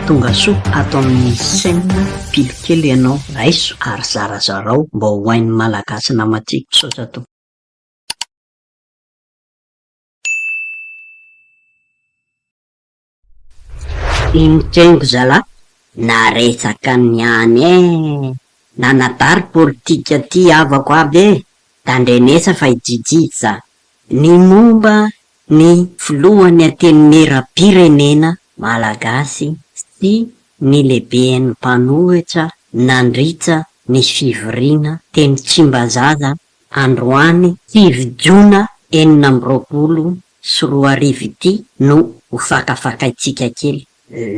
tonga soa atao amin'ny saina pilokely ianao raiso ary zarazarao mba ho hain'ny malagasy namatiako sotrato. Imitengo zala naretsaka niany nanadary politika ty avako aby tandrenesa fa ijijity za ny momba ny filohany antenimera-pirenena malagasy sy ny lehiben'ny mpanohitra nandritsa ny fivoriana teny Tsimbazaza androany fividiona 2024 ity no ho fakafakaitsika kely.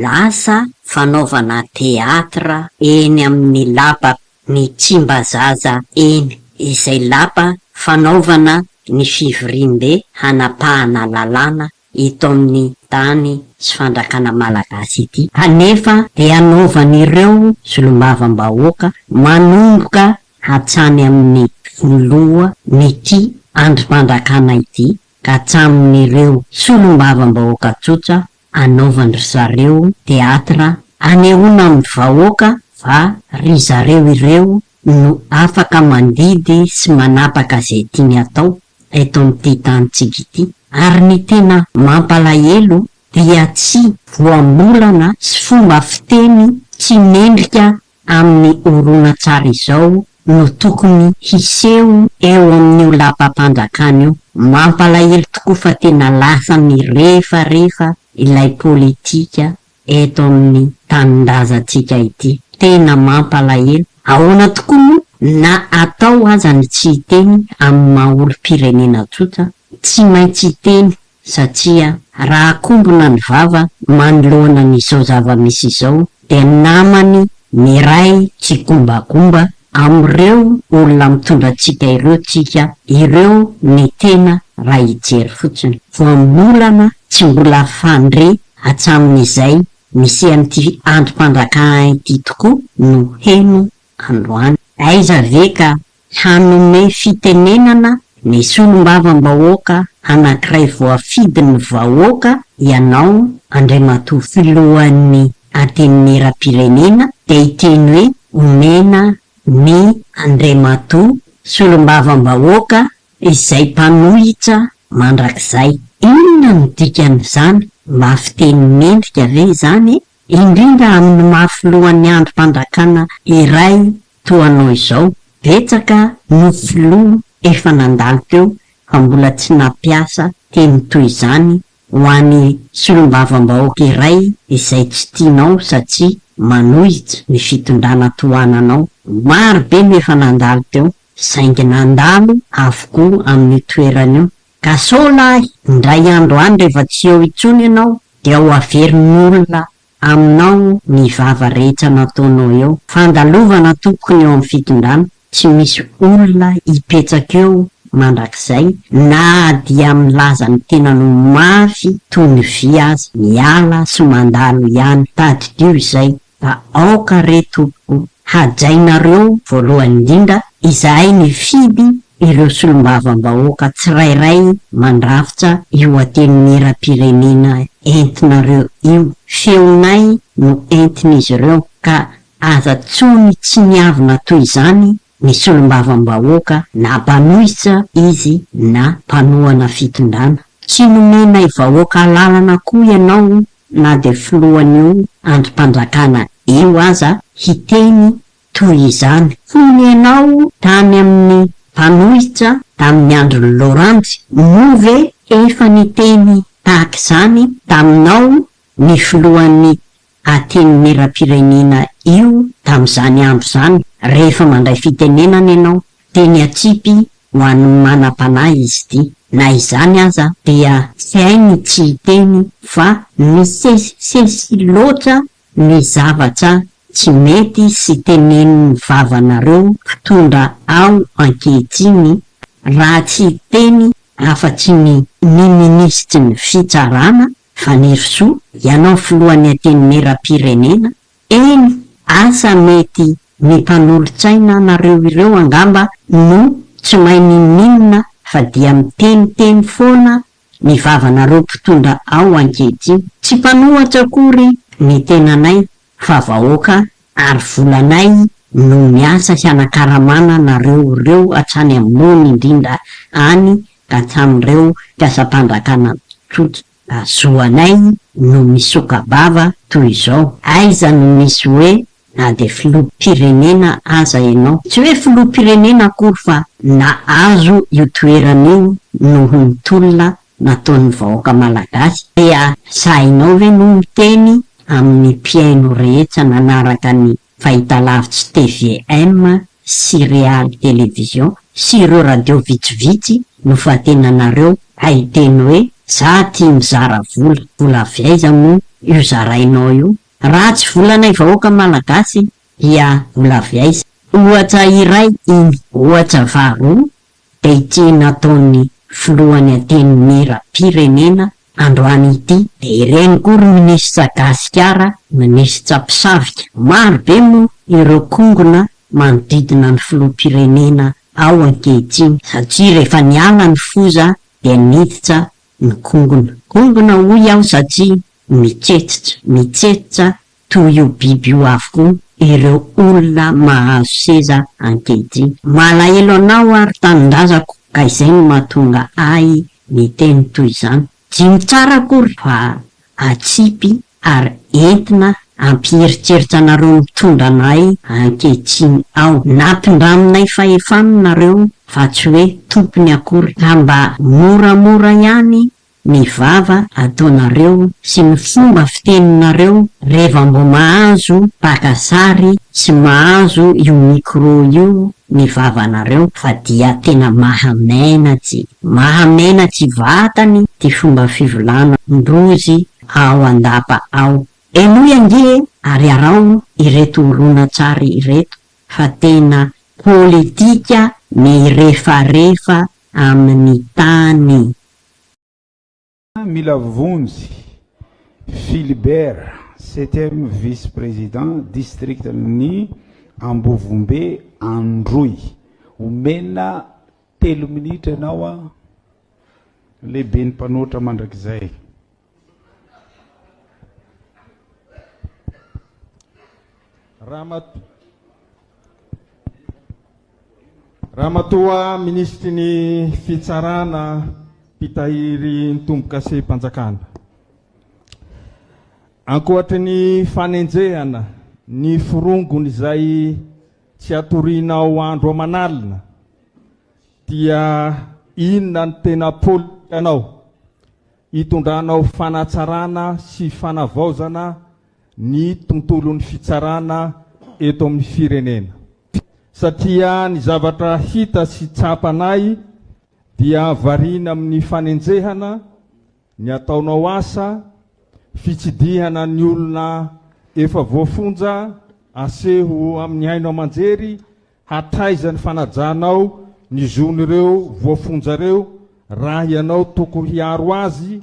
Lasa fanaovana teatra eny amin'ny lapa ny Tsimbazaza eny, izay lapa fanaovana ny fivoriam-be hanapahana lalàna ito amin'ny tany sy fandrakana malagasy ity. Anefa dia anaovan'ireo solombavambahoaka manomboka hatrany amin'ny filoha nyty androm-pandrakana ity ka hatramin'ireo solombavambahoaka tsotra anaovan'ry zareo teatra anehoana amin'ny vahoaka fa ry zareo ireo no afaka mandidy sy manapaka zay tiany atao eto amin'ity tanitsika ity. Ary ny tena mampalahelo dia tsy voambolana sy fomba fiteny tsy mendrika amin'ny horonan-tsara izao no tokony hiseho eo amin'io lapam-pandrakana io. Mampalahelo tokoa fa tena lasa mirefarefa ilay politika eto amin'ny tanin-drazantsika ity. Tena mampalahelo. Ahoana tokoa na atao aza ny tsy hiteny amin'ny maha-olom-pirenena tsotra, tsy maintsy hiteny satria raha kombona ny vava manoloana n'izao zava-misy izao dia namany miray tsy kombakomba amin'ireo olona mitondra antsika ireo tsika ireo ny tena raha hijery fotsiny. Voambolana tsy mbola fandre hatramin'izay misy amin'ity androm-pandrakana ity tokoa no heno androany. Aiza ve ka hanome fitenenana ny solombavambahoaka anankiray voafidy ny vahoaka ianao Andriamatoa filohan'ny antenimera-pirenena dia hiteny hoe omena ny Andriamatoa solombavambahoaka izay mpanohitra mandrakizay. Inona no dikan'izany? Mafiteny mendrika ve izany? Indrindra amin'ny mahafilohan'ny androm-pandrakana iray toanao izao. Betsaka no filoha efa nandalo teo fa mbola tsy nampiasa teny toy izany ho an'ny solombavambahoaka iray izay tsy tianao satria manohitra ny fitondrana toananao. Maro be no efa nandalo teo saingy nandalo avokoa amin'ny toeran'io. Ka sao lahy ndray andro any rehefa tsy eo intsony ianao dia ho averin'olona aminao ny vava rehetra nataonao eo. Fandalovana tokony eo amin'ny fitondrana, tsy misy olona hipetraka eo mandrakizay na dia milaza ny tena no mafy toy ny vy azy miala sy mandalo ihany. Tadidio izay fa aoka re tompoko hajainareo voalohany indrindra izahay ny fidy ireo solombavambahoaka tsirairay mandrafitra io antenimera-pirenena entinareo io. Feonay no entin'izy ireo ka aza tsony tsy niavina toy izany ny solombavambahoaka na mpanohitra izy na mpanohana fitondrana. Tsy nomena vahoaka lalana koa ianao na dia filohan'io androm-pandrakana io aza hiteny toy izany. Fony ianao tany amin'ny mpanohitra tamin'ny andron'ny Laurent move efa niteny tahaka izany taminao ny filohan'ny antenimera-pirenena io tamin'izany andro izany. Rehefa mandray fitenenana ianao teny atsipy ho an'ny manam-panahy izy ity. Na izany aza dia tsy hainy tsy hiteny fa misesisesy loatra ny zavatra tsy mety sy tenenin'ny vavanareo fitondra ao ankehitriny raha tsy hiteny afa-tsy ny ministry ny fitsarana fa ny Rosoa ianao filohan'ny antenimera-pirenena. Eny asa mety ny mpanolotsaina nareo ireo angamba no tsy mahay ninona fa dia miteniteny foana ny vavanareo mpitondra ao ankehitriny. Tsy mpanohatra akory ny tenanay fa vahoaka ary volanay no miasa hianakaramana nareo reo hatrany amony indrindra any ka hatramin'ireo mpiasam-pandrakana tsotra. Azoanay no misoka-bava toy izao. Aiza no misy hoe na de filoham-pirenena aza ianao, tsy hoe filoham-pirenena akory fa na azo io toeran'io noho ny tolona nataon'ny vahoaka malagasy. Dia sainao ve no miteny amin'ny mpiaino rehetra nanaraka ny fahitalavitsy TVM sy Real Télévision sy ireo radio vitsivitsy no fatenanareo haiteny hoe za tia mizara vola avy aiza mo io zarainao io. Raha tsy volanay vahoaka malagasy dia vola avy aiza. Ohatra iray iny, ohatra faharoa de ity nataony filohany ateny miram-pirenena androany ity, de ireny kory minisitra gasikara, minisitra mpisavika. Maro be mo ireo kongona manodidina ny filoham-pirenena ao ankehitriny satria rehefa niala ny foza de niditra ny kongona hoy aho satria mitsetsitra toy io biby io avokoa ireo olona mahazo seza ankehitriny. Malahelo anao ary tanindrazako ka izay no mahatonga ahy miteny toy izany. Dimy tsara akory fa atsipy ary entina ampieritreritra anareo mitondra anay ankehitriny ao. Nampindraminay fahefana nareo fa tsy hoe tompony akory, ka mba moramora ihany ny vava ataonareo sy ny fomba fiteninareo rehefa mbo mahazo pakasary sy mahazo io micro io ny vavanareo, fa dia tena mahamenatsy vatany ty fomba fivolana ndrozy ao andapa ao. Enoy ange ary arao ireto olona tsara ireto fa tena politika ny refarefa amin'ny tany. Mila vonjy Philibert, 7e vice-président district ny Ambovombe Androy. Omena 3 minitra ianao a lehibe ny mpanoatra mandrakizay. Ramatoa ministry ny fitsarana pitahiry ny tombo-kase-panjakana. Ankoatry ny fanenjehana ny firongony izay tsy hatorinao andro aman'alina dia inona ny tena polikanao hitondranao fanatsarana sy fanavaozana ny tontolon'ny fitsarana eto amin'ny firenena. Satria ny zavatra hita sy tsapanay dia varina amin'ny fanenjehana ny ataonao asa, fitsidihana ny olona efa voafonja aseho amin'ny haino amanjery, hatraizany fanajanao ny zon'ireo voafonjareo raha ianao tokony hiaro azy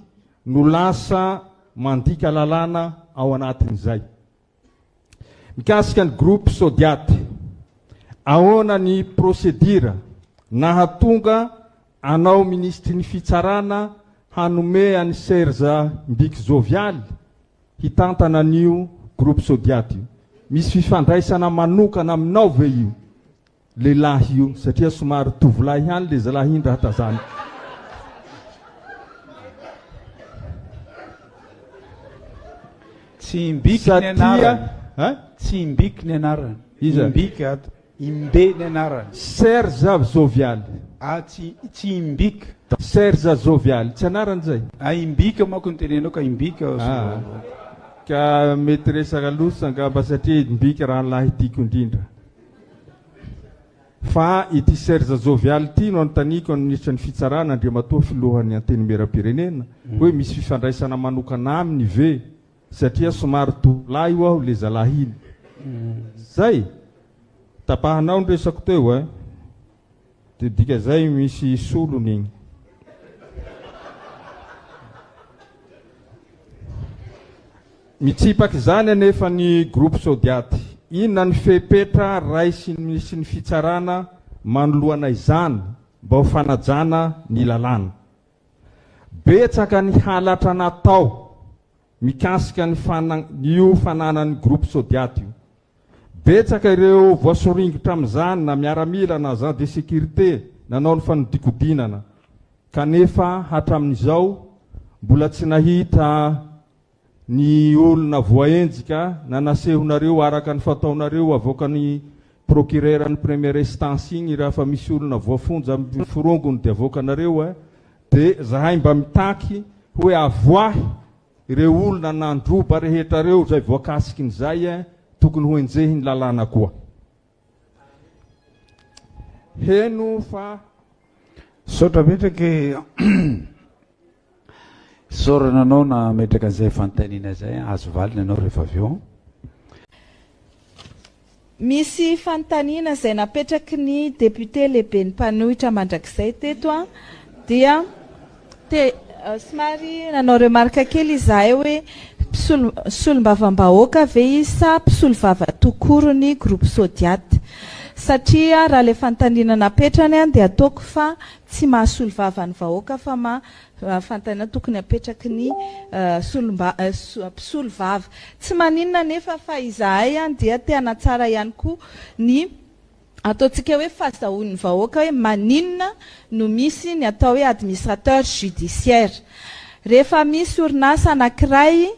no lasa mandika lalàna ao anatin'izay. Mikasika ny groupe Sodiaty, ahoana ny procédure nahatonga anao ministry ny fitsarana hanome any Serge Mbiki Jovialy hitantana an'io groupe Sodiaty io? Misy fifandraisana manokana aminao ve io lehilahy io? Satria somary tovolahy ihany le zalahy iny raha tazany. Tsy Mbiki ny anarany. Tsy Mbiki ny anarany. Iza? Mbiki ato. Imbe ny anarany. Serge Jovialy. Tsy Mbiki. Serge Jovialy, tsy anarany zay? Imbika manko ny tenenao ka Imbika. Ka mety resaka losa angamba satria Mbika raha lahy tiako indrindra. Fa ity Serge Jovialy ity no antaniko ny ministra ny fitsarana Andriamatoa filohan'ny anteny miram-pirenena hoe misy fifandraisana manokana aminy ve satria somary tovolahy io aho le zalahy iny. Zay tapahanao ny resako teo de dika zay misy solony igny. Mitsipaky zany anefa ny groupe Sodiaty. Inona ny fepetra raisy ny fitsarana manoloana izany mba ho fanajana ny lalàna. Betsaka ny halatra natao mikasika ny io fananany groupe Sodiaty io. Betsaka ireo voasoringitra amin'izany na miaramila na agent de sécurité nanao ny fanodikodinana. Kanefa hatramin'izao mbola tsy nahita ny olona voaenjika na nasehonareo araka ny fataonareo avoaka ny procureur ny première instance igny raha fa misy olona voafonja forongony dia avoakanareo dia zahay mba mitaky hoe avoahy ireo olona nandroba rehetra reo zay voakasikin'izay tokony ho enjehiny lalàna koa. Heno fa sotra metraky sorana anao na metraka an'izay fanontaniana zay azo valina anao rehefa avy eo. Misy fanontaniana zay napetraky ny député lehibe ny mpanohitra mandrakizay teto dia somary nanao remarque kely izahay hoe solombavam-bahoaka ve izy sa mpisolo vava tokoro ny groupe Sodiaty, satria raha le fanontaniana napetrany dia ataoko fa tsy mahasolo vava ny vahoaka fa fanontaniana tokony apetraky ny mpisolo vava. Tsy maninona nefa fa izahay dia tena tsara ihany koa ny ataontsika hoe fahazahoan'ny vahoaka hoe maninona no misy ny atao hoe administrateur judiciaire. Rehefa misy orinasa anankiray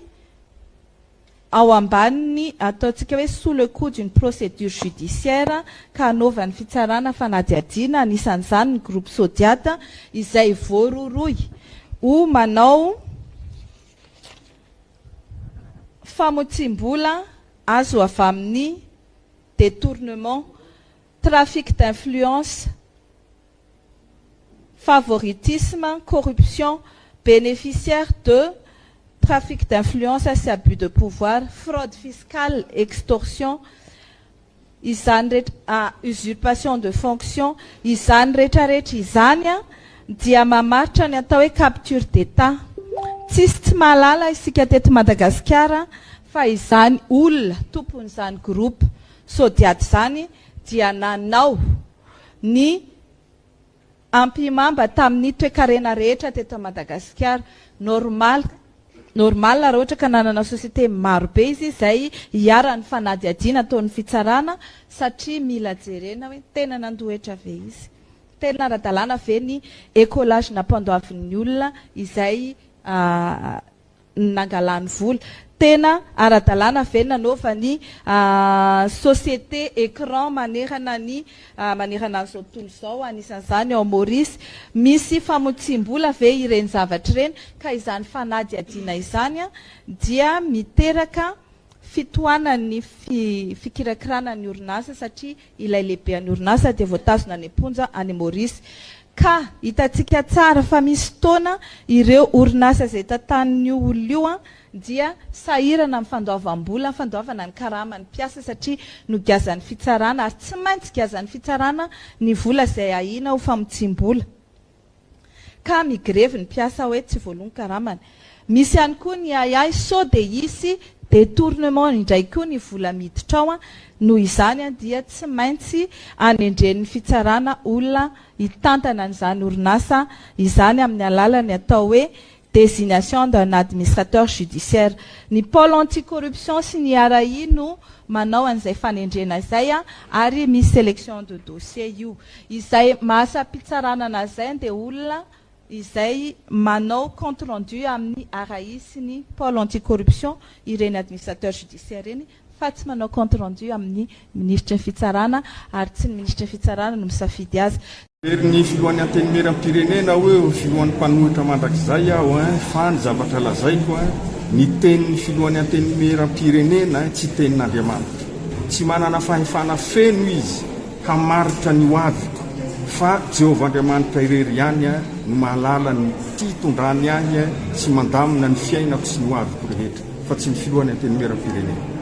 ao ambaniny ataontsika hoe sous le coup d'une procédure judiciaire ka hanaovany fitsarana fanadihadiana, anisan'izany ny groupe Sodiaty izay voaroroy ho manao famotsim-bola azo avy amin'ny détournement, trafic d'influence, favoritisme, corruption, bénéficiaire de trafic d'influence et abus de pouvoir, fraude fiscale, extorsion, usurpation de fonction, izany rehetrarehetra izany dia mamaritra ny atao hoe capture d'état. Tsisy tsy mahalala isika teto Madagasikara fa izany olona tompon'izany groupe Sodiaty zany dia nanao ny ampimamba tamin'ny toe-karena rehetra teto Madagasikara. Normal raha ohatra ka nanana société marobe izy izay hiara-ny fanadihadiana ataon'ny fitsarana, satria mila jerena hoe tena nandohetra ve izy, tena ara-dalàna ve ny écolage nampandoavin'ny olona izay nangalany vola, tena ara-dalàna ve nanaova ny société écran manerana an'izao tontolo izao, anisan'izany ao Maurice, misy famotsim-bola ve ireny zavatra ireny, ka izany fanadihadiana izany dia miteraka fitohanan'ny fikirakirana ny orinasa, satria ilay lehibean'ny orinasa dia voatazona any am-ponja any Maurice. Ka hitantsika tsara fa misy taona ireo orinasa izay tantanin'io olona io dia sahirana amin'ny fandoavam-bola, fandoavana ny karamany mpiasa, satria no giazan'ny fitsarana, ary tsy maintsy giazan'ny fitsarana ny vola izay ahina ho famotsim-bola. Ka migrevy ny mpiasa hoe tsy voalony karamany. Misy ihany koa ny ayay sao dia hisy détournement indray koa ny vola miditra ao, noho izany dia tsy maintsy anendren'ny fitsarana olona hitantana an'izany orinasa izany amin'ny alalany atao hoe désignation d'un administrateur judiciaire. Ny pôle anticorruption sy ny RAI no manao an'izay fanendrena izay ary misy sélection de dossier io. Izay mahasam-pitsarana an'izay dia olona izay manao compte rendu amin'ny RAI sy ny pôle anticorruption, ireny administrateur judiciaire reny, fa tsy manao compte rendu amin'ny ministre ny fitsarana, ary tsy ny ministre ny fitsarana no misafidy azy. Ny filohan'ny antenimieram-pirenena hoe filohan'ny mpanohitra mandrakizay aho fa ny zavatra lazaiko ny tenin'ny filohan'ny antenimieram-pirenena tsy tenin'Andriamanitra, tsy manana fahefana feno izy hamaritra ny hoaviko, fa Jehovah Andriamanitra irery ihany no mahalala ny tondrany ahy sy mandamina ny fiainako sy ny hoaviko rehetra, fa tsy ny filohan'ny antenimieram-pirenena.